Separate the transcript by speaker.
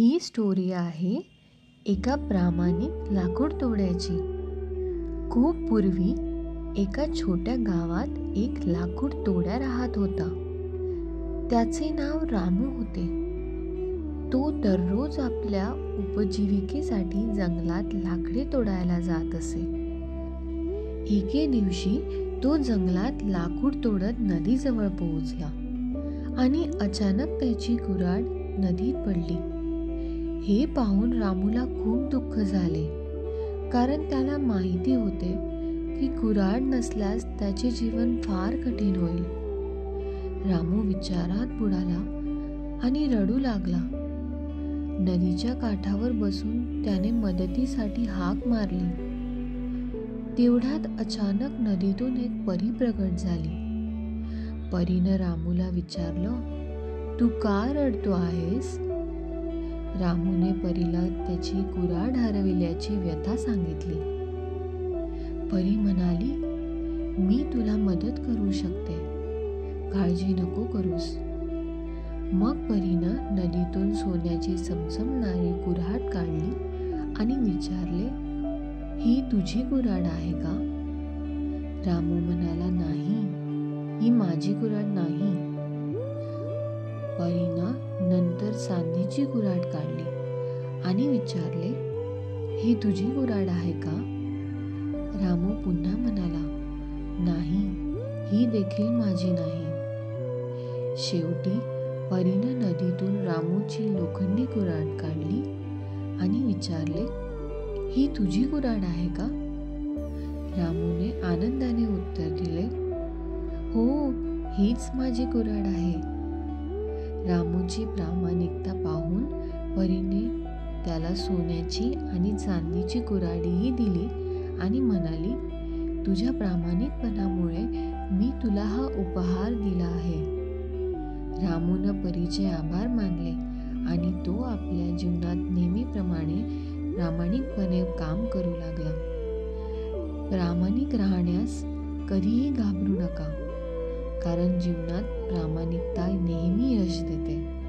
Speaker 1: ही story आहे एका प्रामाणिक लाकूड तोड्याची. खूप पूर्वी एका छोट्या गावात एक लाकूड तोड्या राहत होता. त्याचे नाव रामू होते. तो दररोज आपल्या उपजीविकेसाठी जंगलात लाकडे तोडायला जात असे. एके दिवशी तो जंगलात लाकूड तोडत नदीजवळ पोहोचला आणि अचानक त्याची कुऱ्हाड नदीत पडली. हे पाहून रामूला खूप दुःख झाले, कारण त्याला माहिती होते की कुऱ्हाड नसल्यास त्याचे जीवन फार कठीण होईल. रामू विचारात बुडाला आणि रडू लागला. नदीच्या काठावर बसून त्याने मदतीसाठी हाक मारली. तेवढ्यात अचानक नदीतून एक परी प्रगट झाली. परीनं रामूला विचारलं, "तू का रडतो आहेस?" रामूने परीला त्याची कुऱ्हाड हरविल्याची व्यथा सांगितली. परी म्हणाली, "मी तुला मदत करू शकते, काळजी नको करूस." मग परीनं नदीतून सोन्याची चमचमणारी कुऱ्हाड काढली आणि विचारले, "ही तुझी कुऱ्हाड आहे का?" रामू म्हणाला, "नाही, ही माझी कुऱ्हाड नाही." परीनं नंतर चांदीची कुऱ्हाड काढली आणि विचारले, "ही तुझी कुऱ्हाड आहे का?" रामू पुन्हा म्हणाला, "नाही, ही देखील माझी नाही." शेवटी परीनं नदीतून रामूची लोखंडी कुऱ्हाड काढली आणि विचारले, "ही तुझी कुऱ्हाड आहे का?" रामूने आनंदाने उत्तर दिले, "हो, हीच माझी कुऱ्हाड आहे." रामूची प्रामाणिकता पाहून परीने त्याला सोन्याची आणि चांदीची कुऱ्हाडीही दिली आणि म्हणाली, "तुझ्या प्रामाणिकपणामुळे मी तुला हा उपहार दिला आहे." रामूनं परीचे आभार मानले आणि तो आपल्या जीवनात नेहमीप्रमाणे प्रामाणिकपणे काम करू लागला. प्रामाणिक राहण्यास कधीही घाबरू नका, कारण जीवनात प्रामाणिकता नेहमी यश देते.